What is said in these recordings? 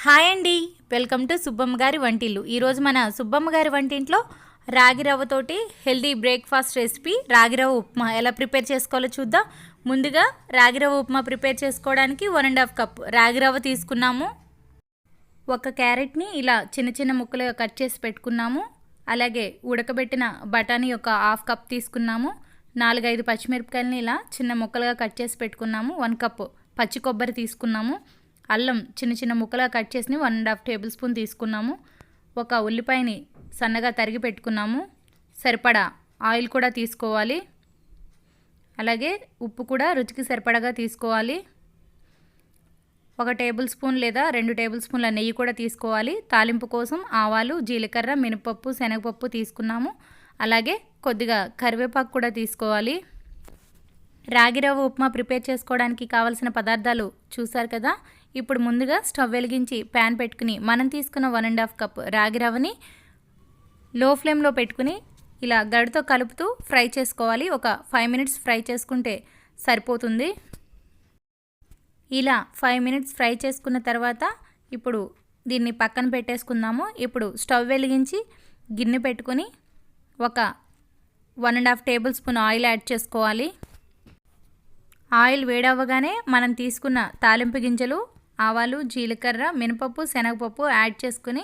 Hi అండి, welcome to Subbamma గారి వంటిల్లు. ఈరోజు మన సుబ్బమ్మ గారి వంటింట్లో రాగి రవ్వతోటి హెల్దీ బ్రేక్ఫాస్ట్ రెసిపీ రాగి రవ్వ ఉప్మా ఎలా ప్రిపేర్ చేసుకోవాలో చూద్దాం. ముందుగా రాగి రవ్వ ఉప్మా ప్రిపేర్ చేసుకోవడానికి 1.5 కప్ రాగి రవ్వ తీసుకున్నాము. ఒక క్యారెట్ని ఇలా చిన్న చిన్న ముక్కలుగా కట్ చేసి పెట్టుకున్నాము. అలాగే ఉడకబెట్టిన బఠానీ ఒక 1/2 కప్ తీసుకున్నాము. 4-5 పచ్చిమిరపకాయలని ఇలా చిన్న ముక్కలుగా కట్ చేసి పెట్టుకున్నాము. 1 కప్ పచ్చి కొబ్బరి తీసుకున్నాము. అల్లం చిన్న చిన్న ముక్కలుగా కట్ చేసి 1.5 టేబుల్ స్పూన్ తీసుకున్నాము. ఒక ఉల్లిపాయని సన్నగా తరిగి పెట్టుకున్నాము. సరిపడా ఆయిల్ కూడా తీసుకోవాలి. అలాగే ఉప్పు కూడా రుచికి సరిపడగా తీసుకోవాలి. 1 టేబుల్ స్పూన్ లేదా 2 టేబుల్ స్పూన్ల నెయ్యి కూడా తీసుకోవాలి. తాలింపు కోసం ఆవాలు, జీలకర్ర, మినపప్పు, శనగపప్పు తీసుకున్నాము. అలాగే కొద్దిగా కరివేపాకు కూడా తీసుకోవాలి. రాగి రవ్వ ఉప్మా ప్రిపేర్ చేసుకోవడానికి కావాల్సిన పదార్థాలు చూసారు కదా. ఇప్పుడు ముందుగా స్టవ్ వెలిగించి ప్యాన్ పెట్టుకుని మనం తీసుకున్న 1.5 కప్ రాగి రవ్వని లో ఫ్లేమ్లో పెట్టుకుని ఇలా గడితో కలుపుతూ ఫ్రై చేసుకోవాలి. ఒక 5 మినిట్స్ ఫ్రై చేసుకుంటే సరిపోతుంది. ఇలా 5 మినిట్స్ ఫ్రై చేసుకున్న తర్వాత ఇప్పుడు దీన్ని పక్కన పెట్టేసుకుందాము. ఇప్పుడు స్టవ్ వెలిగించి గిన్నె పెట్టుకుని ఒక 1.5 టేబుల్ స్పూన్ ఆయిల్ యాడ్ చేసుకోవాలి. ఆయిల్ వేడవ్వగానే మనం తీసుకున్న తాలింపు గింజలు, ఆవాలు, జీలకర్ర, మినపప్పు, శనగపప్పు యాడ్ చేసుకుని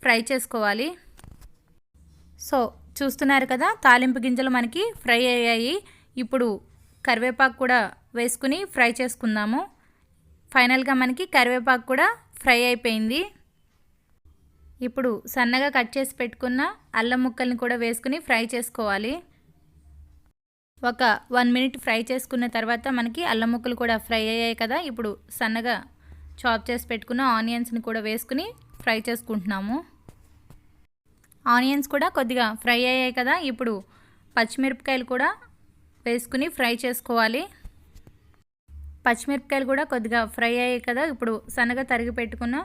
ఫ్రై చేసుకోవాలి. సో చూస్తున్నారు కదా, తాలింపు గింజలు మనకి ఫ్రై అయ్యాయి. ఇప్పుడు కరివేపాకు కూడా వేసుకుని ఫ్రై చేసుకుందాము. ఫైనల్గా మనకి కరివేపాకు కూడా ఫ్రై అయిపోయింది. ఇప్పుడు సన్నగా కట్ చేసి పెట్టుకున్న అల్లం ముక్కల్ని కూడా వేసుకుని ఫ్రై చేసుకోవాలి. ఒక 1 మినిట్ ఫ్రై చేసుకున్న తర్వాత మనకి అల్లం ముక్కలు కూడా ఫ్రై అయ్యాయి కదా. ఇప్పుడు సన్నగా చాప్ చేసి పెట్టుకున్న ఆనియన్స్ని కూడా వేసుకుని ఫ్రై చేసుకుంటున్నాము. ఆనియన్స్ కూడా కొద్దిగా ఫ్రై అయ్యాయి కదా. ఇప్పుడు పచ్చిమిరపకాయలు కూడా వేసుకుని ఫ్రై చేసుకోవాలి. పచ్చిమిరపకాయలు కూడా కొద్దిగా ఫ్రై అయ్యాయి కదా. ఇప్పుడు సన్నగా తరిగి పెట్టుకున్న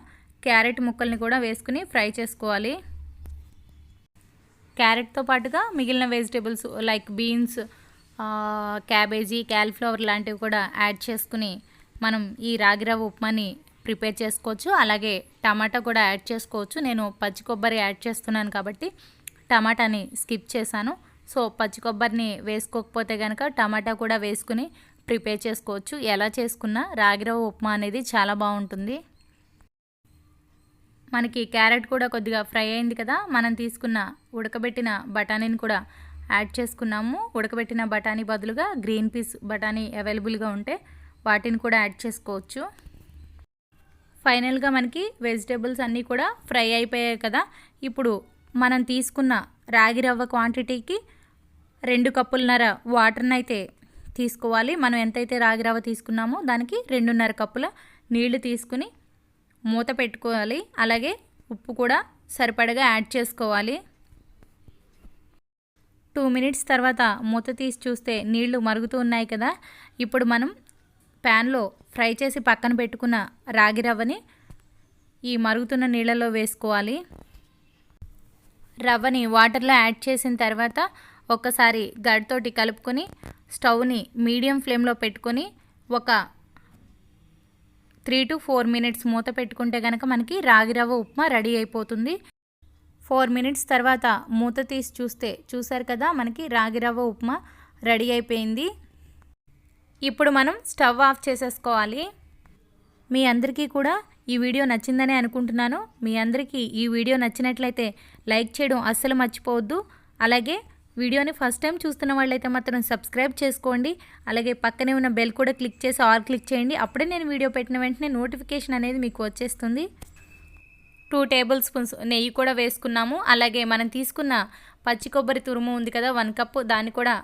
క్యారెట్ ముక్కల్ని కూడా వేసుకుని ఫ్రై చేసుకోవాలి. క్యారెట్తో పాటుగా మిగిలిన vegetables like beans, cabbage, cauliflower లాంటివి కూడా యాడ్ చేసుకుని మనం ఈ రాగి రవ్వ ఉప్మాని ప్రిపేర్ చేసుకోవచ్చు. అలాగే టమాటా కూడా యాడ్ చేసుకోవచ్చు. నేను పచ్చి కొబ్బరి యాడ్ చేస్తున్నాను కాబట్టి టమాటాని స్కిప్ చేశాను. సో పచ్చి కొబ్బరిని వేసుకోకపోతే కనుక టమాటా కూడా వేసుకుని ప్రిపేర్ చేసుకోవచ్చు. ఎలా చేసుకున్నా రాగి రవ్వ ఉప్మా అనేది చాలా బాగుంటుంది. మనకి క్యారెట్ కూడా కొద్దిగా ఫ్రై అయింది కదా. మనం తీసుకున్న ఉడకబెట్టిన బఠానీని కూడా యాడ్ చేసుకున్నాము. ఉడకబెట్టిన బఠానీ బదులుగా గ్రీన్ పీస్ బఠానీ అవైలబుల్గా ఉంటే వాటిని కూడా యాడ్ చేసుకోవచ్చు. ఫైనల్గా మనకి వెజిటేబుల్స్ అన్నీ కూడా ఫ్రై అయిపోయాయి కదా. ఇప్పుడు మనం తీసుకున్న రాగి రవ్వ క్వాంటిటీకి 2 కప్పులన్నర వాటర్ని అయితే తీసుకోవాలి. మనం ఎంతైతే రాగి రవ్వ తీసుకున్నామో దానికి 2.5 కప్పుల నీళ్లు తీసుకుని మూత పెట్టుకోవాలి. అలాగే ఉప్పు కూడా సరిపడగా యాడ్ చేసుకోవాలి. 2 మినిట్స్ తర్వాత మూత తీసి చూస్తే నీళ్లు మరుగుతూ ఉన్నాయి కదా. ఇప్పుడు మనం ప్యాన్లో ఫ్రై చేసి పక్కన పెట్టుకున్న రాగి రవ్వని ఈ మరుగుతున్న నీళ్ళలో వేసుకోవాలి. రవ్వని వాటర్లో యాడ్ చేసిన తర్వాత ఒక్కసారి గడితోటి కలుపుకొని స్టవ్ని మీడియం ఫ్లేమ్లో పెట్టుకొని ఒక 3 to 4 మినిట్స్ మూత పెట్టుకుంటే కనుక మనకి రాగి రవ్వ ఉప్మా రెడీ అయిపోతుంది. 4 మినిట్స్ తర్వాత మూత తీసి చూస్తే చూసారు కదా, మనకి రాగి రవ్వ ఉప్మా రెడీ అయిపోయింది. ఇప్పుడు మనం స్టవ్ ఆఫ్ చేసేసుకోవాలి. మీ అందరికీ కూడా ఈ వీడియో నచ్చిందని అనుకుంటున్నాను. మీ అందరికీ ఈ వీడియో నచ్చినట్లయితే లైక్ చేయడం అస్సలు మర్చిపోవద్దు. అలాగే వీడియోని ఫస్ట్ టైం చూస్తున్న వాళ్ళైతే మాత్రం సబ్స్క్రైబ్ చేసుకోండి. అలాగే పక్కనే ఉన్న బెల్ కూడా క్లిక్ చేసి ఆల్ క్లిక్ చేయండి. అప్పుడే నేను వీడియో పెట్టిన వెంటనే నోటిఫికేషన్ అనేది మీకు వచ్చేస్తుంది. 2 టేబుల్ స్పూన్స్ నెయ్యి కూడా వేసుకున్నాము. అలాగే మనం తీసుకున్న పచ్చి కొబ్బరి తురుము ఉంది కదా, 1 కప్పు, దాన్ని కూడా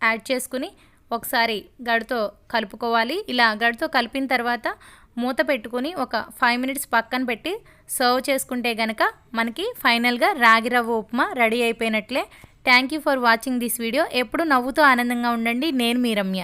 యాడ్ చేసుకుని ఒకసారి గడితో కలుపుకోవాలి. ఇలా గడితో కలిపిన తర్వాత మూత పెట్టుకుని ఒక 5 మినిట్స్ పక్కన పెట్టి సర్వ్ చేసుకుంటే కనుక మనకి ఫైనల్గా రాగి రవ్వ ఉప్మా రెడీ అయిపోయినట్లే. Thank you for watching this video. ఎప్పుడు నవ్వుతూ ఆనందంగా ఉండండి. నేను మీ రమ్య.